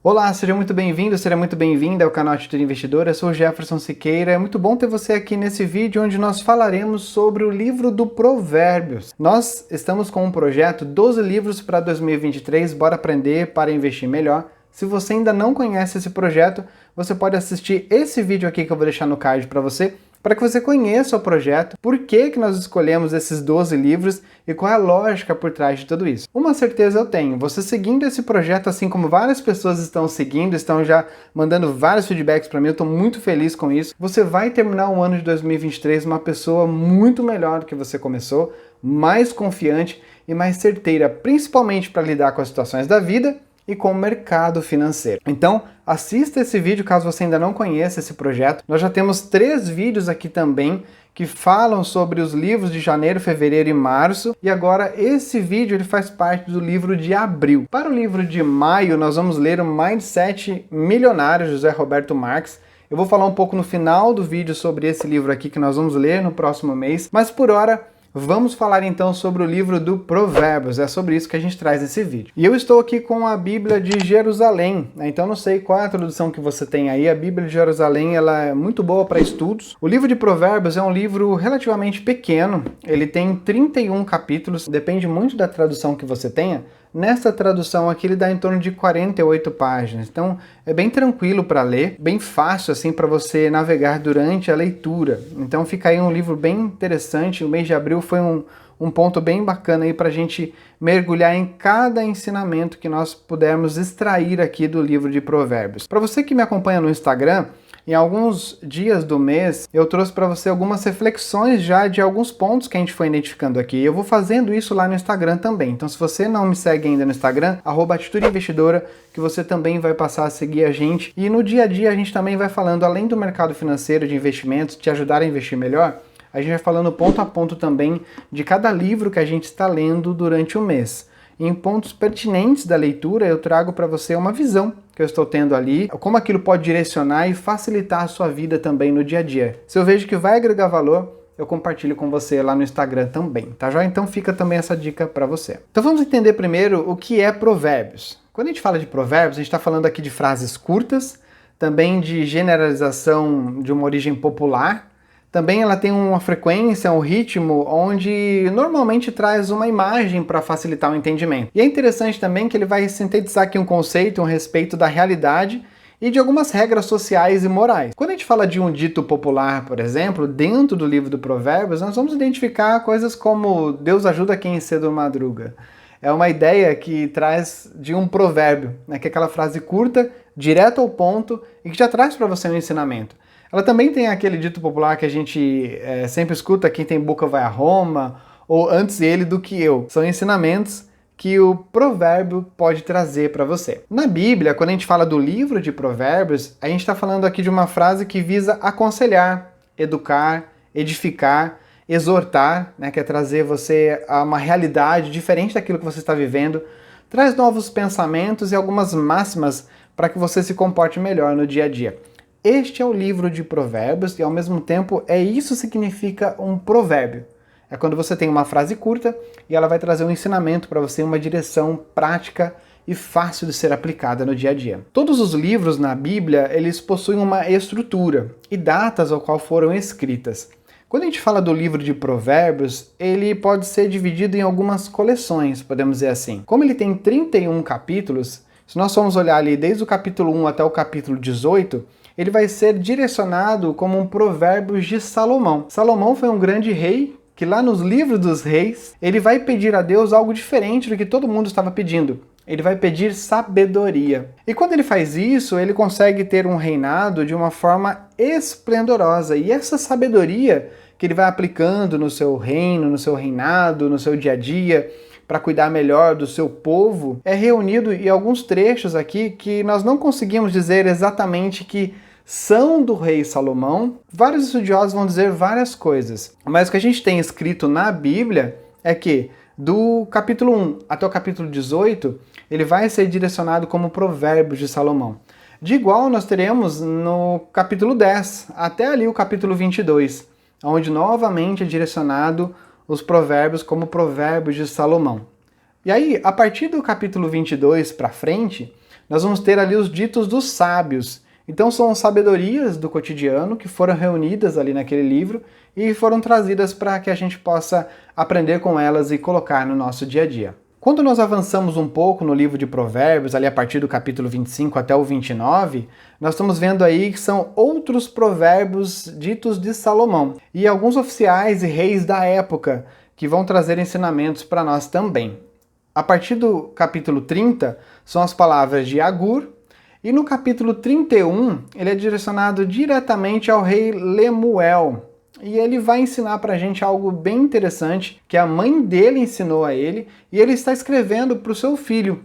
Olá, seja muito bem-vindo, seja muito bem-vinda ao canal Atitude Investidora. Eu sou o Jefferson Siqueira. É muito bom ter você aqui nesse vídeo onde nós falaremos sobre o livro do Provérbios. Nós estamos com um projeto 12 livros para 2023, bora aprender para investir melhor. Se você ainda não conhece esse projeto, você pode assistir esse vídeo aqui que eu vou deixar no card para que você conheça o projeto, por que nós escolhemos esses 12 livros e qual é a lógica por trás de tudo isso. Uma certeza eu tenho, você seguindo esse projeto, assim como várias pessoas estão seguindo, estão já mandando vários feedbacks para mim, eu estou muito feliz com isso, você vai terminar o ano de 2023 uma pessoa muito melhor do que você começou, mais confiante e mais certeira, principalmente para lidar com as situações da vida e com o mercado financeiro. Então, assista esse vídeo caso você ainda não conheça esse projeto. Nós já temos 3 vídeos aqui também que falam sobre os livros de janeiro, fevereiro e março. E agora esse vídeo ele faz parte do livro de abril. Para o livro de maio, nós vamos ler o Mindset Milionário, José Roberto Marx. Eu vou falar um pouco no final do vídeo sobre esse livro aqui que nós vamos ler no próximo mês. Mas por hora, vamos falar então sobre o livro do Provérbios, é sobre isso que a gente traz nesse vídeo. E eu estou aqui com a Bíblia de Jerusalém, então não sei qual é a tradução que você tem aí, a Bíblia de Jerusalém ela é muito boa para estudos. O livro de Provérbios é um livro relativamente pequeno, ele tem 31 capítulos, depende muito da tradução que você tenha. Nessa tradução aqui ele dá em torno de 48 páginas, então é bem tranquilo para ler, bem fácil assim para você navegar durante a leitura. Então fica aí um livro bem interessante, o mês de abril foi um ponto bem bacana aí para a gente mergulhar em cada ensinamento que nós pudermos extrair aqui do livro de Provérbios. Para você que me acompanha no Instagram, em alguns dias do mês, eu trouxe para você algumas reflexões já de alguns pontos que a gente foi identificando aqui. Eu vou fazendo isso lá no Instagram também. Então, se você não me segue ainda no Instagram, @Atitude Investidora, que você também vai passar a seguir a gente. E no dia a dia a gente também vai falando, além do mercado financeiro, de investimentos, te ajudar a investir melhor, a gente vai falando ponto a ponto também de cada livro que a gente está lendo durante o mês. E em pontos pertinentes da leitura, eu trago para você uma visão que eu estou tendo ali, como aquilo pode direcionar e facilitar a sua vida também no dia a dia. Se eu vejo que vai agregar valor, eu compartilho com você lá no Instagram também, tá joia? Então fica também essa dica para você. Então vamos entender primeiro o que é provérbios. Quando a gente fala de provérbios, a gente está falando aqui de frases curtas, também de generalização de uma origem popular. Também ela tem uma frequência, um ritmo, onde normalmente traz uma imagem para facilitar o entendimento. E é interessante também que ele vai sintetizar aqui um conceito, um respeito da realidade e de algumas regras sociais e morais. Quando a gente fala de um dito popular, por exemplo, dentro do livro do Provérbios, nós vamos identificar coisas como Deus ajuda quem cedo madruga. É uma ideia que traz de um provérbio, né, que é aquela frase curta, direto ao ponto e que já traz para você um ensinamento. Ela também tem aquele dito popular que a gente sempre escuta, quem tem boca vai a Roma, ou antes ele do que eu. São ensinamentos que o provérbio pode trazer para você. Na Bíblia, quando a gente fala do livro de Provérbios, a gente está falando aqui de uma frase que visa aconselhar, educar, edificar, exortar, né, que é trazer você a uma realidade diferente daquilo que você está vivendo, traz novos pensamentos e algumas máximas para que você se comporte melhor no dia a dia. Este é o livro de Provérbios e, ao mesmo tempo, isso significa um provérbio. É quando você tem uma frase curta e ela vai trazer um ensinamento para você, uma direção prática e fácil de ser aplicada no dia a dia. Todos os livros na Bíblia, eles possuem uma estrutura e datas ao qual foram escritas. Quando a gente fala do livro de Provérbios, ele pode ser dividido em algumas coleções, podemos dizer assim. Como ele tem 31 capítulos, se nós formos olhar ali desde o capítulo 1 até o capítulo 18, ele vai ser direcionado como um Provérbios de Salomão. Salomão foi um grande rei que lá nos livros dos reis, ele vai pedir a Deus algo diferente do que todo mundo estava pedindo. Ele vai pedir sabedoria. E quando ele faz isso, ele consegue ter um reinado de uma forma esplendorosa. E essa sabedoria que ele vai aplicando no seu reino, no seu reinado, no seu dia a dia, para cuidar melhor do seu povo, é reunido em alguns trechos aqui que nós não conseguimos dizer exatamente que são do rei Salomão. Vários estudiosos vão dizer várias coisas, mas o que a gente tem escrito na Bíblia é que do capítulo 1 até o capítulo 18, ele vai ser direcionado como Provérbios de Salomão. De igual, nós teremos no capítulo 10 até ali o capítulo 22, onde novamente é direcionado os provérbios como Provérbios de Salomão. E aí, a partir do capítulo 22 para frente, nós vamos ter ali os ditos dos sábios. Então são sabedorias do cotidiano que foram reunidas ali naquele livro e foram trazidas para que a gente possa aprender com elas e colocar no nosso dia a dia. Quando nós avançamos um pouco no livro de Provérbios, ali a partir do capítulo 25 até o 29, nós estamos vendo aí que são outros provérbios ditos de Salomão e alguns oficiais e reis da época que vão trazer ensinamentos para nós também. A partir do capítulo 30 são as palavras de Agur, e no capítulo 31 ele é direcionado diretamente ao rei Lemuel. E ele vai ensinar para a gente algo bem interessante que a mãe dele ensinou a ele, e ele está escrevendo para o seu filho.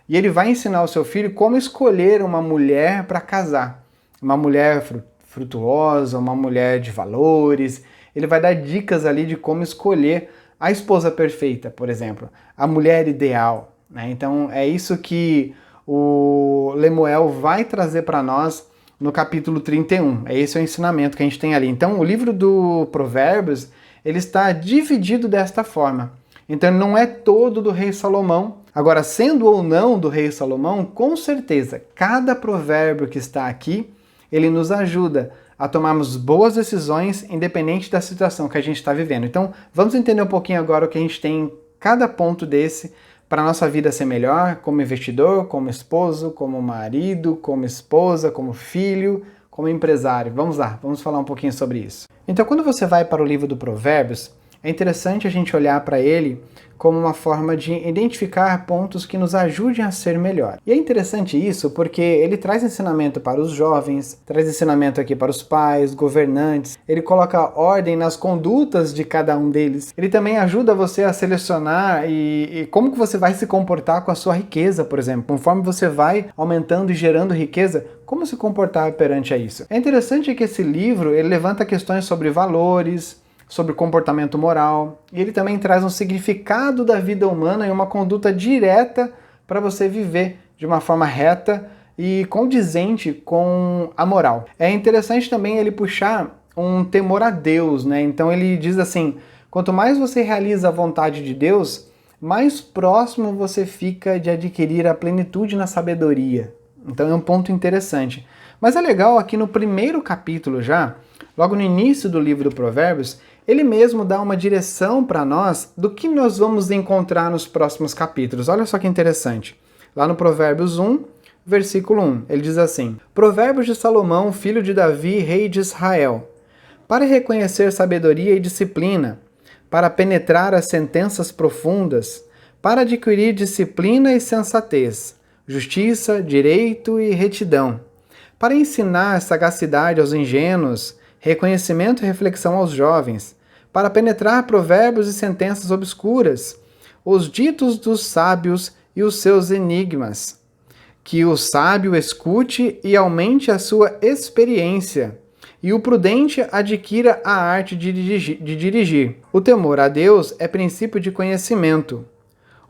E ele vai ensinar ao seu filho como escolher uma mulher para casar. Uma mulher frutuosa, uma mulher de valores. Ele vai dar dicas ali de como escolher a esposa perfeita, por exemplo, a mulher ideal, né? Então é isso que o Lemuel vai trazer para nós no capítulo 31. Esse é o ensinamento que a gente tem ali. Então o livro do Provérbios, ele está dividido desta forma. Então não é todo do rei Salomão. Agora, sendo ou não do rei Salomão, com certeza, cada provérbio que está aqui, ele nos ajuda a tomarmos boas decisões, independente da situação que a gente está vivendo. Então, vamos entender um pouquinho agora o que a gente tem em cada ponto desse para a nossa vida ser melhor, como investidor, como esposo, como marido, como esposa, como filho, como empresário. Vamos lá, vamos falar um pouquinho sobre isso. Então, quando você vai para o livro do Provérbios, é interessante a gente olhar para ele como uma forma de identificar pontos que nos ajudem a ser melhor. E é interessante isso porque ele traz ensinamento para os jovens, traz ensinamento aqui para os pais, governantes, ele coloca ordem nas condutas de cada um deles. Ele também ajuda você a selecionar e como que você vai se comportar com a sua riqueza, por exemplo. Conforme você vai aumentando e gerando riqueza, como se comportar perante a isso. É interessante que esse livro ele levanta questões sobre valores, sobre comportamento moral, e ele também traz um significado da vida humana e uma conduta direta para você viver de uma forma reta e condizente com a moral. É interessante também ele puxar um temor a Deus, né? Então ele diz assim, quanto mais você realiza a vontade de Deus, mais próximo você fica de adquirir a plenitude na sabedoria. Então é um ponto interessante. Mas é legal aqui no primeiro capítulo já, logo no início do livro do Provérbios, ele mesmo dá uma direção para nós do que nós vamos encontrar nos próximos capítulos. Olha só que interessante. Lá no Provérbios 1, versículo 1, ele diz assim: Provérbios de Salomão, filho de Davi, rei de Israel, para reconhecer sabedoria e disciplina, para penetrar as sentenças profundas, para adquirir disciplina e sensatez, justiça, direito e retidão, para ensinar sagacidade aos ingênuos, reconhecimento e reflexão aos jovens, para penetrar provérbios e sentenças obscuras, os ditos dos sábios e os seus enigmas. Que o sábio escute e aumente a sua experiência, e o prudente adquira a arte de dirigir. O temor a Deus é princípio de conhecimento.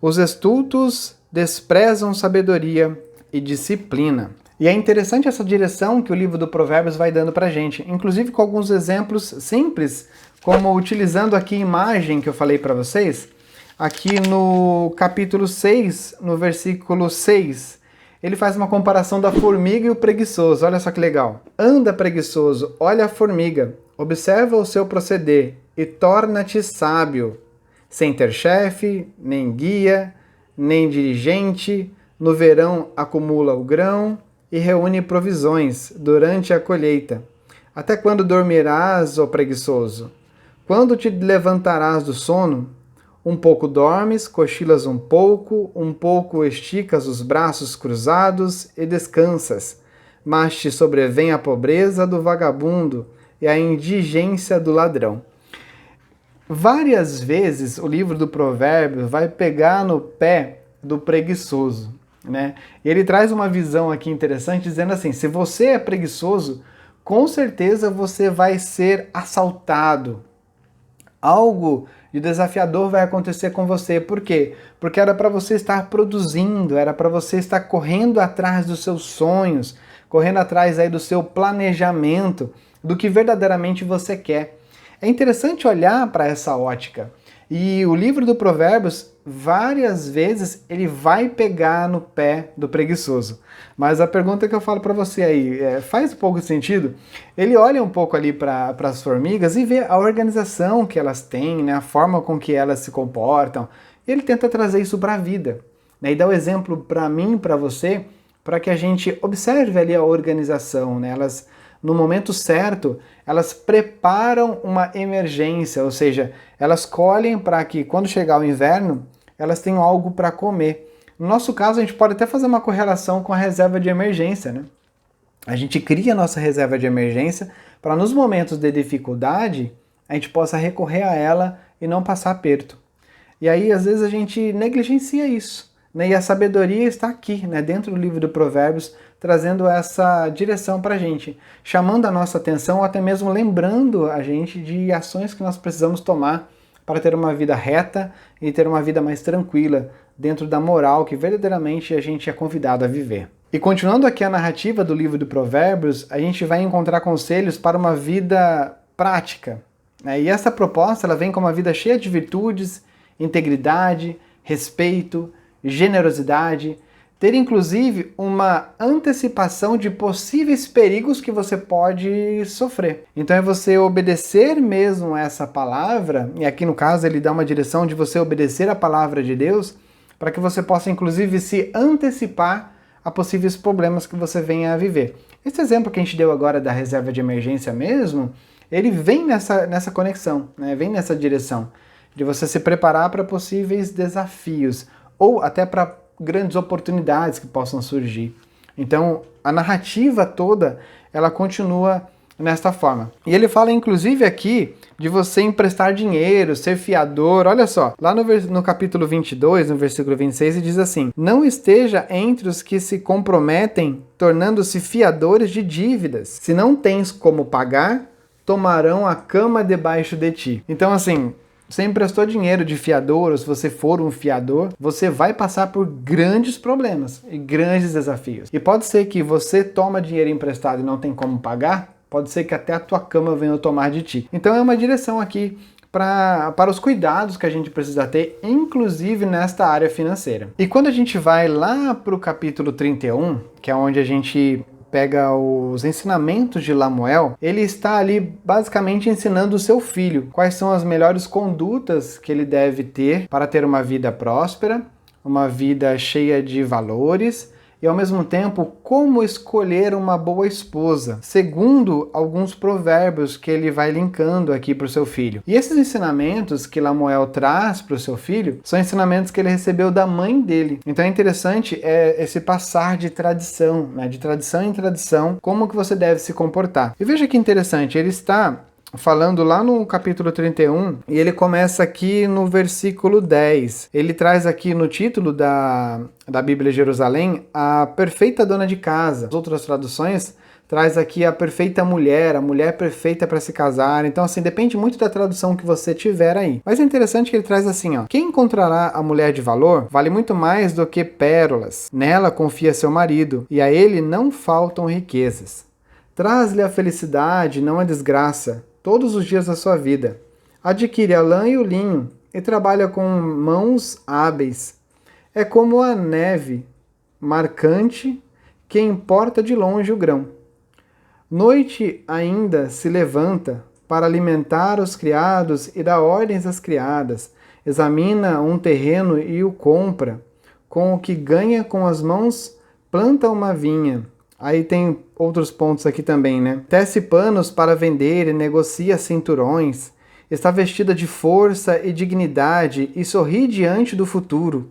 Os estultos desprezam sabedoria e disciplina. E é interessante essa direção que o livro do Provérbios vai dando para a gente, inclusive com alguns exemplos simples, como utilizando aqui a imagem que eu falei para vocês, aqui no capítulo 6, no versículo 6, ele faz uma comparação da formiga e o preguiçoso. Olha só que legal. Anda, preguiçoso, olha a formiga, observa o seu proceder e torna-te sábio, sem ter chefe, nem guia, nem dirigente, no verão acumula o grão e reúne provisões durante a colheita. Até quando dormirás, ó preguiçoso? Quando te levantarás do sono? Um pouco dormes, cochilas um pouco esticas os braços cruzados e descansas. Mas te sobrevém a pobreza do vagabundo e a indigência do ladrão. Várias vezes o livro do Provérbio vai pegar no pé do preguiçoso, né? E ele traz uma visão aqui interessante, dizendo assim, se você é preguiçoso, com certeza você vai ser assaltado. Algo de desafiador vai acontecer com você. Por quê? Porque era para você estar produzindo, era para você estar correndo atrás dos seus sonhos, correndo atrás aí do seu planejamento, do que verdadeiramente você quer. É interessante olhar para essa ótica. E o livro do Provérbios várias vezes ele vai pegar no pé do preguiçoso. Mas a pergunta que eu falo para você aí, faz um pouco de sentido? Ele olha um pouco ali para as formigas e vê a organização que elas têm, né, a forma com que elas se comportam. E ele tenta trazer isso para a vida, né, e dá o exemplo para mim, para você, para que a gente observe ali a organização, né? Elas, no momento certo, elas preparam uma emergência, ou seja, elas colhem para que quando chegar o inverno, elas tenham algo para comer. No nosso caso, a gente pode até fazer uma correlação com a reserva de emergência, né? A gente cria a nossa reserva de emergência para nos momentos de dificuldade, a gente possa recorrer a ela e não passar aperto. E aí, às vezes, a gente negligencia isso, né? E a sabedoria está aqui, né? Dentro do livro do Provérbios, trazendo essa direção para a gente, chamando a nossa atenção ou até mesmo lembrando a gente de ações que nós precisamos tomar para ter uma vida reta e ter uma vida mais tranquila, dentro da moral que verdadeiramente a gente é convidado a viver. E continuando aqui a narrativa do livro do Provérbios, a gente vai encontrar conselhos para uma vida prática, né? E essa proposta ela vem com uma vida cheia de virtudes, integridade, respeito, generosidade, ter inclusive uma antecipação de possíveis perigos que você pode sofrer. Então é você obedecer mesmo essa palavra, e aqui no caso ele dá uma direção de você obedecer a palavra de Deus, para que você possa inclusive se antecipar a possíveis problemas que você venha a viver. Esse exemplo que a gente deu agora da reserva de emergência mesmo, ele vem nessa conexão, né? Vem nessa direção de você se preparar para possíveis desafios, ou até para grandes oportunidades que possam surgir. Então, a narrativa toda, ela continua nesta forma. E ele fala, inclusive, aqui de você emprestar dinheiro, ser fiador. Olha só, lá no capítulo 22, no versículo 26, ele diz assim: não esteja entre os que se comprometem, tornando-se fiadores de dívidas. Se não tens como pagar, tomarão a cama debaixo de ti. Então, assim, você emprestou dinheiro de fiador, ou se você for um fiador, você vai passar por grandes problemas e grandes desafios. E pode ser que você toma dinheiro emprestado e não tem como pagar, pode ser que até a tua cama venha tomar de ti. Então é uma direção aqui para os cuidados que a gente precisa ter, inclusive nesta área financeira. E quando a gente vai lá para o capítulo 31, que é onde a gente pega os ensinamentos de Lamuel, ele está ali basicamente ensinando o seu filho quais são as melhores condutas que ele deve ter para ter uma vida próspera, uma vida cheia de valores e ao mesmo tempo como escolher uma boa esposa, segundo alguns provérbios que ele vai linkando aqui para o seu filho. E esses ensinamentos que Lamuel traz para o seu filho são ensinamentos que ele recebeu da mãe dele. Então é interessante esse passar de tradição, né? De tradição em tradição, como que você deve se comportar. E veja que interessante, ele está falando lá no capítulo 31, e ele começa aqui no versículo 10. Ele traz aqui no título da Bíblia Jerusalém a perfeita dona de casa. As outras traduções traz aqui a perfeita mulher, a mulher perfeita para se casar. Então, assim, depende muito da tradução que você tiver aí. Mas é interessante que ele traz assim, ó: quem encontrará a mulher de valor vale muito mais do que pérolas. Nela confia seu marido, e a ele não faltam riquezas. Traz-lhe a felicidade, não a desgraça, todos os dias da sua vida. Adquire a lã e o linho, e trabalha com mãos hábeis. É como a neve, marcante, que importa de longe o grão. Noite ainda se levanta para alimentar os criados e dar ordens às criadas. Examina um terreno e o compra. Com o que ganha com as mãos, planta uma vinha. Aí tem outros pontos aqui também, né? Tece panos para vender e negocia cinturões. Está vestida de força e dignidade e sorri diante do futuro.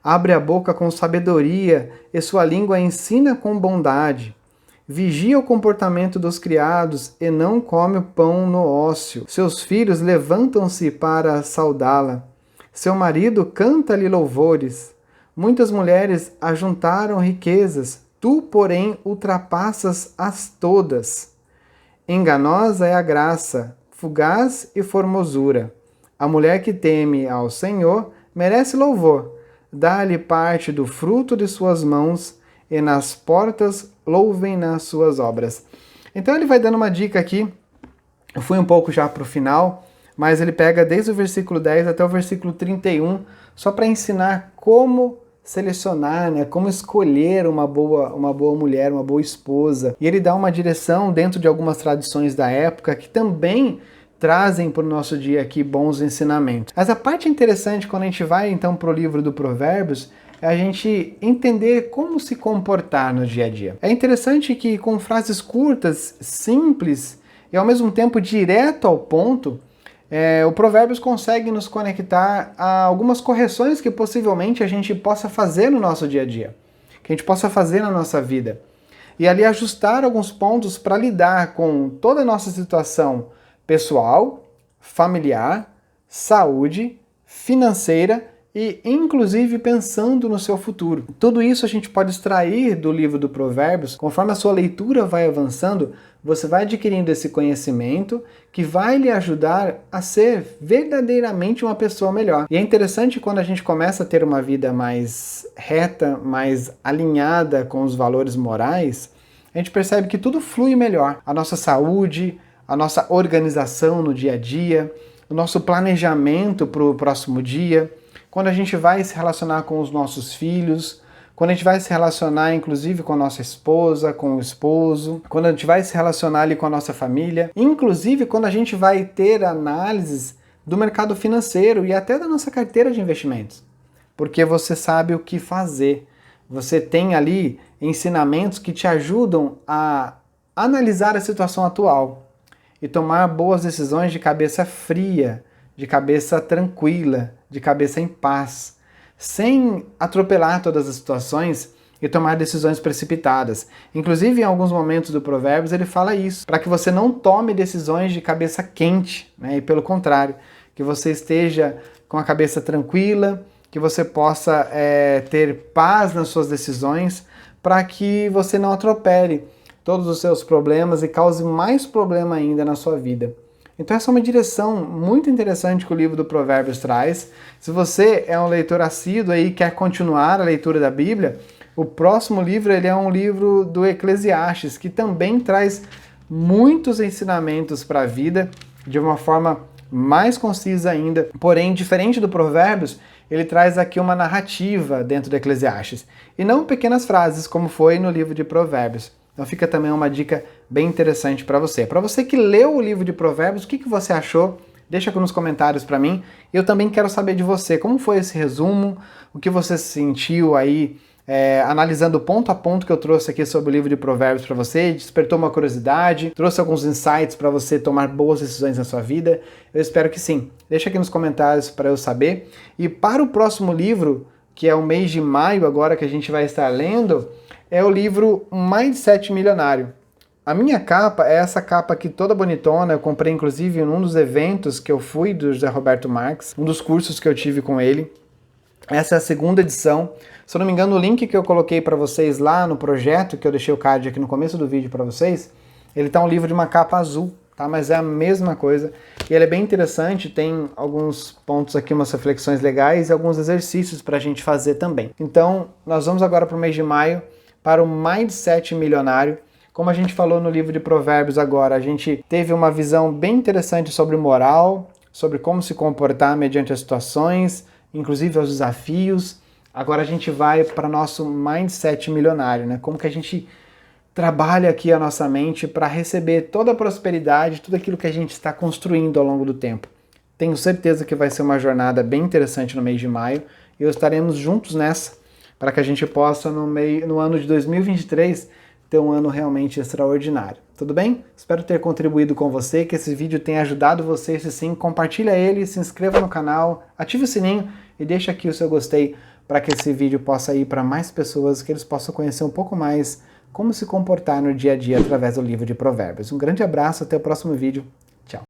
Abre a boca com sabedoria e sua língua ensina com bondade. Vigia o comportamento dos criados e não come o pão no ócio. Seus filhos levantam-se para saudá-la. Seu marido canta-lhe louvores. Muitas mulheres ajuntaram riquezas. Tu, porém, ultrapassas as todas. Enganosa é a graça, fugaz e formosura. A mulher que teme ao Senhor merece louvor. Dá-lhe parte do fruto de suas mãos, e nas portas louvem nas suas obras. Então ele vai dando uma dica aqui. Eu fui um pouco já para o final, mas ele pega desde o versículo 10 até o versículo 31, só para ensinar como selecionar, né, como escolher uma boa mulher, uma boa esposa. E ele dá uma direção dentro de algumas tradições da época que também trazem para o nosso dia aqui bons ensinamentos. Mas a parte interessante quando a gente vai então para o livro do Provérbios é a gente entender como se comportar no dia a dia. É interessante que com frases curtas, simples e ao mesmo tempo direto ao ponto, o Provérbios consegue nos conectar a algumas correções que possivelmente a gente possa fazer no nosso dia a dia, que a gente possa fazer na nossa vida. E ali ajustar alguns pontos para lidar com toda a nossa situação pessoal, familiar, saúde, financeira e inclusive pensando no seu futuro. Tudo isso a gente pode extrair do livro do Provérbios. Conforme a sua leitura vai avançando, você vai adquirindo esse conhecimento que vai lhe ajudar a ser verdadeiramente uma pessoa melhor. E é interessante quando a gente começa a ter uma vida mais reta, mais alinhada com os valores morais, a gente percebe que tudo flui melhor. A nossa saúde, a nossa organização no dia a dia, o nosso planejamento para o próximo dia, quando a gente vai se relacionar com os nossos filhos, quando a gente vai se relacionar inclusive com a nossa esposa, com o esposo, quando a gente vai se relacionar ali com a nossa família, inclusive quando a gente vai ter análises do mercado financeiro e até da nossa carteira de investimentos, porque você sabe o que fazer. Você tem ali ensinamentos que te ajudam a analisar a situação atual e tomar boas decisões de cabeça fria, de cabeça tranquila, de cabeça em paz, sem atropelar todas as situações e tomar decisões precipitadas. Inclusive, em alguns momentos do Provérbios, ele fala isso, para que você não tome decisões de cabeça quente, né? E pelo contrário, que você esteja com a cabeça tranquila, que você possa ter paz nas suas decisões, para que você não atropele todos os seus problemas e cause mais problema ainda na sua vida. Então essa é uma direção muito interessante que o livro do Provérbios traz. Se você é um leitor assíduo e quer continuar a leitura da Bíblia, o próximo livro ele é um livro do Eclesiastes, que também traz muitos ensinamentos para a vida de uma forma mais concisa ainda. Porém, diferente do Provérbios, ele traz aqui uma narrativa dentro do Eclesiastes, e não pequenas frases, como foi no livro de Provérbios. Então fica também uma dica bem interessante para você. Para você que leu o livro de Provérbios, o que você achou? Deixa aqui nos comentários para mim. Eu também quero saber de você, como foi esse resumo, o que você sentiu aí, analisando ponto a ponto que eu trouxe aqui sobre o livro de Provérbios para você, despertou uma curiosidade, trouxe alguns insights para você tomar boas decisões na sua vida. Eu espero que sim. Deixa aqui nos comentários para eu saber. E para o próximo livro, que é o mês de maio agora que a gente vai estar lendo, é o livro Mindset Milionário. A minha capa é essa capa aqui toda bonitona, eu comprei inclusive num dos eventos que eu fui do José Roberto Marques, um dos cursos que eu tive com ele. Essa é a segunda edição. Se eu não me engano, o link que eu coloquei para vocês lá no projeto, que eu deixei o card aqui no começo do vídeo para vocês, ele tá um livro de uma capa azul, tá? Mas é a mesma coisa. E ele é bem interessante, tem alguns pontos aqui, umas reflexões legais e alguns exercícios para a gente fazer também. Então, nós vamos agora para o mês de maio, para o Mindset Milionário. Como a gente falou no livro de Provérbios agora, a gente teve uma visão bem interessante sobre moral, sobre como se comportar mediante as situações, inclusive os desafios. Agora a gente vai para nosso Mindset Milionário, né? Como que a gente trabalha aqui a nossa mente para receber toda a prosperidade, tudo aquilo que a gente está construindo ao longo do tempo. Tenho certeza que vai ser uma jornada bem interessante no mês de maio e estaremos juntos nessa, para que a gente possa, no ano de 2023, ter um ano realmente extraordinário. Tudo bem? Espero ter contribuído com você, que esse vídeo tenha ajudado você. Se sim, compartilha ele, se inscreva no canal, ative o sininho e deixa aqui o seu gostei para que esse vídeo possa ir para mais pessoas, que eles possam conhecer um pouco mais como se comportar no dia a dia através do livro de Provérbios. Um grande abraço, até o próximo vídeo.